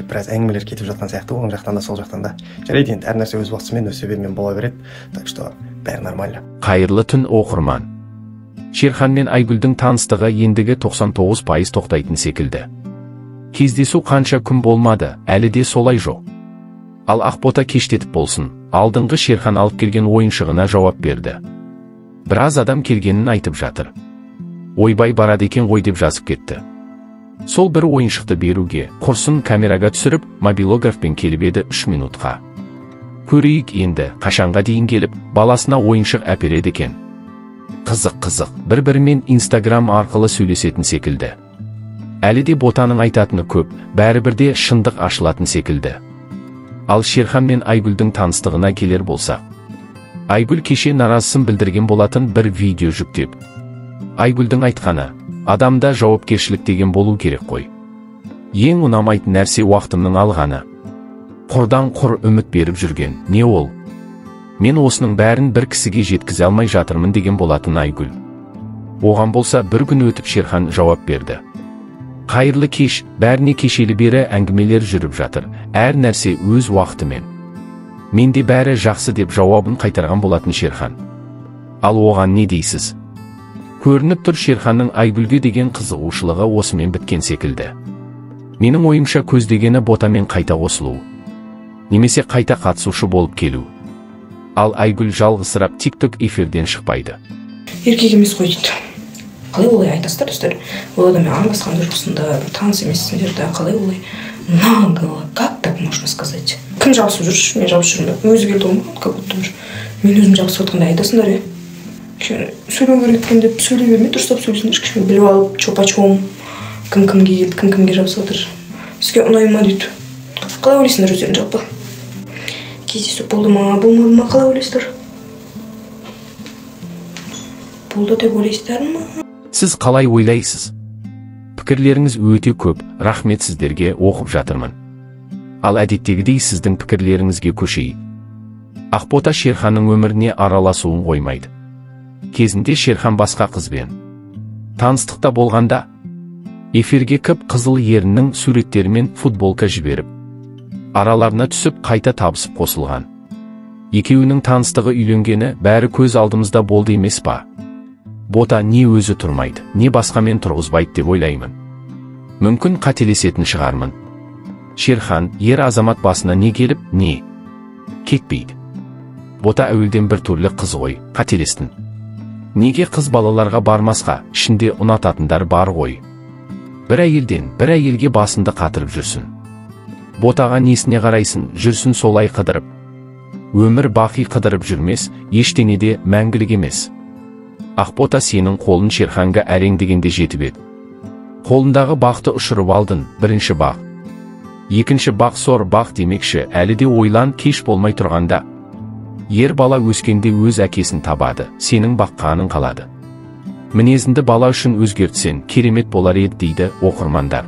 біраз әңгімелер кетіп жатқан сияқты, оң жақтан да сол жақтан да. Жарайды, енді әр нәрсе өз уақытысымен өз себебімен бола береді. Так что бәрі нормально. Қайырлы түн оқырман. Шерхан мен Айгүлдің таныстығы ендігі 99% тоқтайтын секілді. Кездесу қанша күн болмады, әлі де солай жоқ. Ал Ақбота кештетіп болсын, алдыңғы Шерхан алып келген ойыншығына жауап берді. Біраз адам келгенін айтып жатыр. Ойбай барады екен ғой деп жазып кетті. Сол бір ойыншықты беруге, құрсын камераға түсіріп, мобилографпен келіп еді 3 минутқа. Көрейік енді, қашанға дейін келіп, баласына ойыншық әпереді екен. Қызық, бір-бірімен Инстаграм арқылы сөйлесетін секілді. Әлі де Ботаның айтатыны көп, бәрібірде шындық ашылатын секілді. Ал Шерхан мен Айгүлдің таныстығына келер болса. Айгүл кеше наразысын білдірген болатын бір видео жүктеп. Айгүлдің айтқаны, адамда жауапкершілік деген болу керек қой. Ең ұнамайтын нәрсе уақытымның алғаны. Құрдан құр үміт беріп жүрген, не ол? Мен осының бәрін бір кісіге жеткізе алмай жатырмын деген болатын Айгүл. Оған болса бір күн өтіп Шерхан жауап берді. Қайырлы кеш, бәріне кешелі бері әңгімелер жүріп жатыр, әр нәрсе өз уақытымен. Менде бәрі жақсы деп жауабын қайтарған болатын Шерхан. Ал оған не дейсіз? Көрініп тұр Шерханның Айгүлге деген қызығушылығы осымен біткен секілді. Менің ойымша көздегені Ботамен қайта қосылу. Немесе қайта қатысушы болып келу. Ал Айгүл жалғызсырап TikTok эфирден шықпайды. Еркек емес қой дейді. Қалай олай айтасыздар достар? Ол адаммен араласқан да жоқсыңдар, таныс емессіңдер да, қалай олай? Нагло, как так можно сказать? Кім жабысып жүрші? Мен жабысып жүрмін. Өзі келді ғой, как будто бір. Мен өзім жабысып отқанда айтасыңдар, е? Сөйлеу керек екен деп сөйлей бермей, дұрыстап сөйлесіңдер, кішкене біліп алып, чопа-чом. Кім кімге келді, кім кімге жабысып отыр. Сізге ұнай ма дейді. Қалай ойлайсыңдар өздерің жалпы? Кездесу болды ма, болмады ма, қалай ойлайсыздар? Болды деп ойлайсыздар ма? Сіз қалай ойлайсыз? Пікірлеріңіз өте көп, рахмет сіздерге, оқып жатырмын. Ал әдеттегідей сіздің пікірлеріңізге көшейік. Ақбота Шерханның өміріне араласуын қоймайды. Кезінде Шерхан басқа қызбен таныстықта болғанда, эфирге кіп қызыл еріннің суреттерімен футболка жіберіп, араларына түсіп қайта табысып қосылған. Екеуінің таныстығы үйленгені бәрі көз алдымызда болды емес па? Бота не өзі тұрмайды, не басқамен тұрғызбайды деп ойлаймын. Мүмкін қателесетін шығармын. Шерхан, ер азамат басына не келіп, не кетпейді. Бота әуелден бір түрлі қыз ғой, қателестін. Неге қыз балаларға бармасқа, ішінде ұнататындар бар ғой. Бір әйелден бір әйелге басынды қатырып жүрсін. Ботаға несіне қарайсын, жүрсін солай қыдырып. Өмір бақи қыдырып жүрмес, ештеңеде мәңгілік емес. Ақбота сенің қолын Шерханға әрең дегенде жетіп еді. Қолындағы бақты ұшырып алдың, бірінші бақ. Екінші бақ сор бақ демекші, әлі де ойлан, кеш болмай тұрғанда. Ер бала өскенде өз әкесін табады, сенің баққаның қалады. Мінезінді бала үшін өзгертсен, керемет болар еді дейді оқырмандар.